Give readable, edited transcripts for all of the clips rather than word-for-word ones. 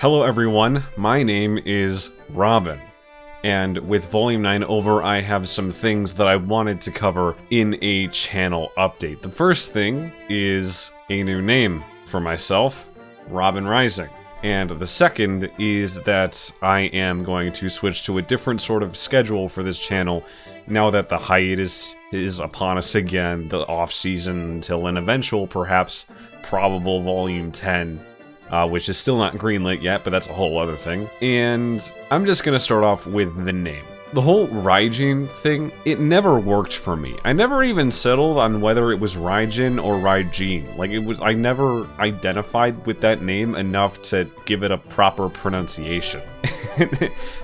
Hello everyone, my name is Robin, and with Volume 9 over, I have some things that I wanted to cover in a channel update. The first thing is a new name for myself, Robin Rising. And the second is that I am going to switch to a different sort of schedule for this channel now that the hiatus is upon us again, the off-season until an eventual, perhaps probable Volume 10. Which is still not greenlit yet, but that's a whole other thing. And I'm just gonna start off with the name. The whole Raijin thing, it never worked for me. I never even settled on whether it was Raijin or Raijin. Like, I never identified with that name enough to give it a proper pronunciation.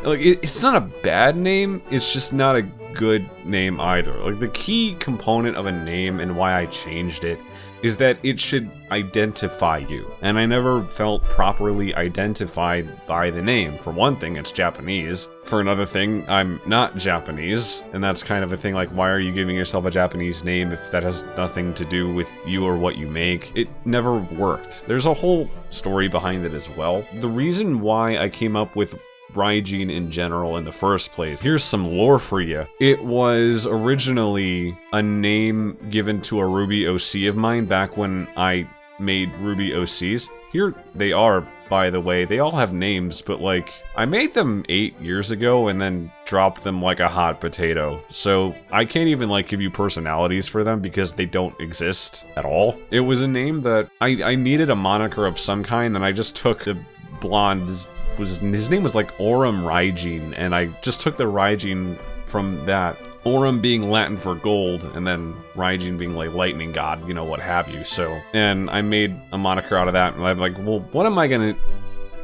Like, it's not a bad name, it's just not a good name either. Like, the key component of a name and why I changed it is that it should identify you. And I never felt properly identified by the name. For one thing, it's Japanese. For another thing, I'm not Japanese. And that's kind of a thing like, why are you giving yourself a Japanese name if that has nothing to do with you or what you make? It never worked. There's a whole story behind it as well. The reason why I came up with Raijin in general in the first place. Here's some lore for you. It was originally a name given to a Ruby OC of mine back when I made Ruby OCs. Here they are, by the way. They all have names, but like, I made them 8 years ago and then dropped them like a hot potato. So I can't even like give you personalities for them because they don't exist at all. It was a name that I needed a moniker of some kind, and I just took the blonde his name was like Aurum Raijin, and I just took the Raijin from that. Aurum being Latin for gold, and then Raijin being like lightning god, you know, what have you. So, and I made a moniker out of that, and I'm like, well, what am I gonna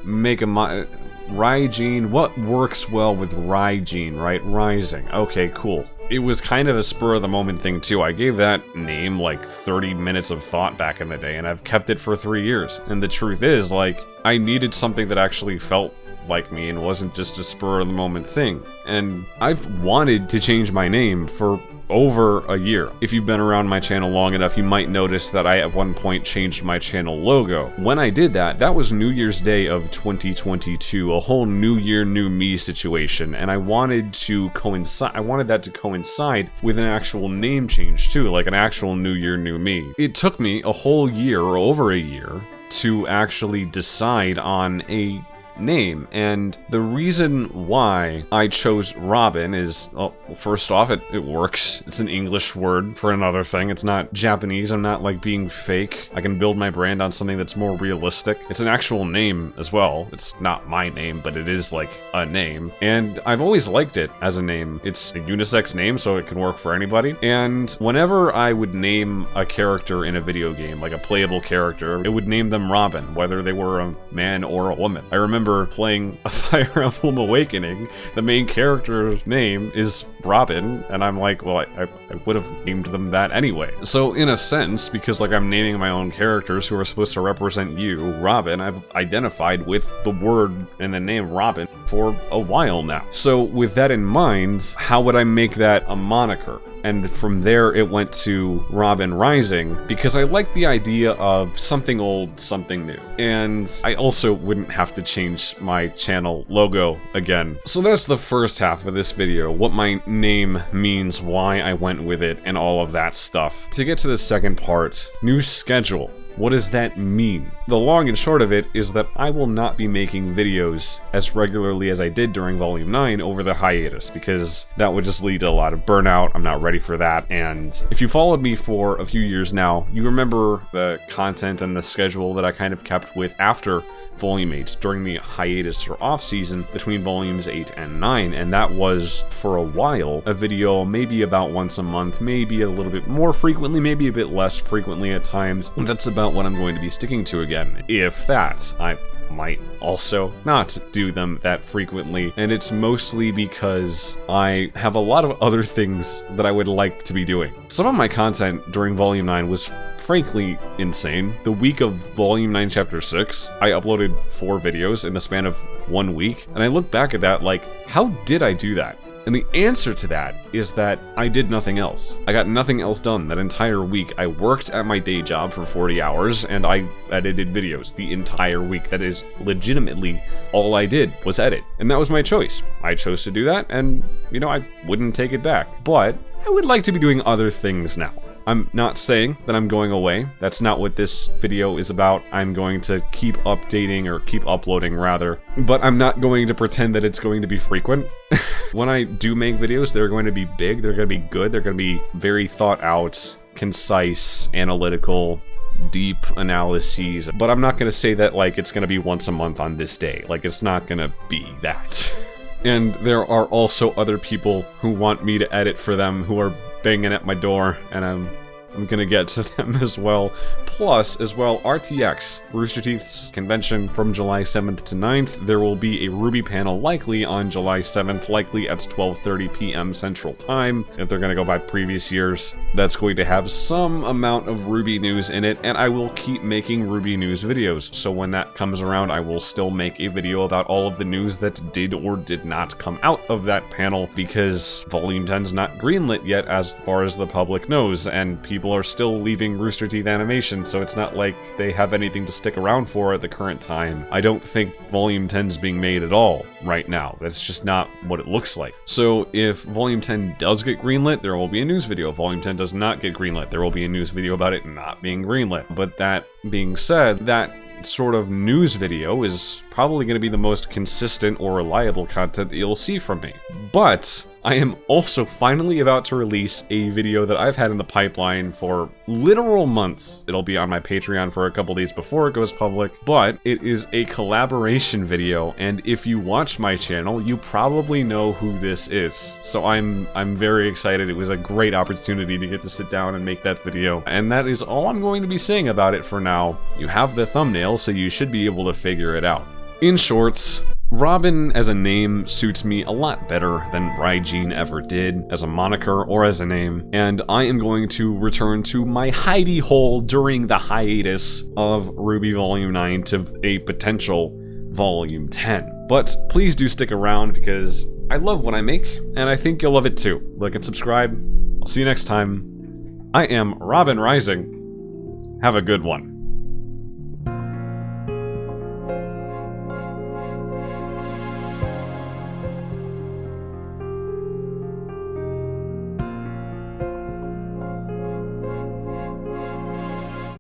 make Raijin, what works well with Raijin, right? Rising. Okay, cool. It was kind of a spur-of-the-moment thing, too. I gave that name, like, 30 minutes of thought back in the day, and I've kept it for 3 years. And the truth is, like, I needed something that actually felt like me and wasn't just a spur-of-the-moment thing. And I've wanted to change my name for over a year. If you've been around my channel long enough, you might notice that I at one point changed my channel logo. When I did that, that was New Year's Day of 2022, a whole new year, new me situation, and I wanted that to coincide with an actual name change too, like an actual new year, new me. It took me a whole year, or over a year, to actually decide on a name, and the reason why I chose Robin is, well, first off, it works. It's an English word for another thing. It's not Japanese. I'm not like being fake. I can build my brand on something that's more realistic. It's an actual name as well. It's not my name, but it is like a name, and I've always liked it as a name. It's a unisex name, so it can work for anybody, and whenever I would name a character in a video game, like a playable character, it would name them Robin, whether they were a man or a woman. I remember playing a Fire Emblem Awakening, the main character's name is Robin, and I'm like, well, I would have named them that anyway. So in a sense, because like I'm naming my own characters who are supposed to represent you, Robin, I've identified with the word and the name Robin for a while now. So with that in mind, how would I make that a moniker? And from there, it went to Robin Rising, because I like the idea of something old, something new. And I also wouldn't have to change my channel logo again. So that's the first half of this video, what my name means, why I went with it, and all of that stuff. To get to the second part, new schedule. What does that mean? The long and short of it is that I will not be making videos as regularly as I did during Volume 9 over the hiatus, because that would just lead to a lot of burnout. I'm not ready for that, and if you followed me for a few years now, you remember the content and the schedule that I kind of kept with after Volume 8 during the hiatus or off-season between Volumes 8 and 9, and that was, for a while, a video maybe about once a month, maybe a little bit more frequently, maybe a bit less frequently at times. That's about what I'm going to be sticking to again, if that. I might also not do them that frequently, and it's mostly because I have a lot of other things that I would like to be doing. Some of my content during Volume 9 was frankly insane. The week of Volume 9 Chapter 6, I uploaded 4 videos in the span of 1 week, and I look back at that like, how did I do that? And the answer to that is that I did nothing else. I got nothing else done that entire week. I worked at my day job for 40 hours and I edited videos the entire week. That is legitimately all I did was edit. And that was my choice. I chose to do that and, you know, I wouldn't take it back. But I would like to be doing other things now. I'm not saying that I'm going away. That's not what this video is about. I'm going to keep updating, or keep uploading rather, but I'm not going to pretend that it's going to be frequent. When I do make videos, they're going to be big, they're going to be good, they're going to be very thought out, concise, analytical, deep analyses, but I'm not going to say that like it's going to be once a month on this day. Like, it's not going to be that. And there are also other people who want me to edit for them who are banging at my door, and I'm gonna get to them as well. Plus, as well, RTX, Rooster Teeth's convention from July 7th to 9th. There will be a Ruby panel likely on July 7th, likely at 12:30 p.m. Central Time, if they're gonna go by previous years. That's going to have some amount of Ruby news in it, and I will keep making Ruby news videos, so when that comes around, I will still make a video about all of the news that did or did not come out of that panel, because Volume 10's not greenlit yet as far as the public knows, and people are still leaving Rooster Teeth Animation, so it's not like they have anything to stick around for at the current time. I don't think Volume 10's being made at all right now. That's just not what it looks like. So if Volume 10 does get greenlit, there will be a news video. If Volume 10 does not get greenlit, there will be a news video about it not being greenlit. But that being said, that sort of news video is probably going to be the most consistent or reliable content that you'll see from me. But I am also finally about to release a video that I've had in the pipeline for literal months. It'll be on my Patreon for a couple days before it goes public, but it is a collaboration video, and if you watch my channel, you probably know who this is. So I'm very excited. It was a great opportunity to get to sit down and make that video, and that is all I'm going to be saying about it for now. You have the thumbnail, so you should be able to figure it out. In short, Robin as a name suits me a lot better than Raijin ever did as a moniker or as a name, and I am going to return to my hidey hole during the hiatus of Ruby Volume 9 to a potential Volume 10. But please do stick around because I love what I make, and I think you'll love it too. Like and subscribe. I'll see you next time. I am Robin Rising. Have a good one.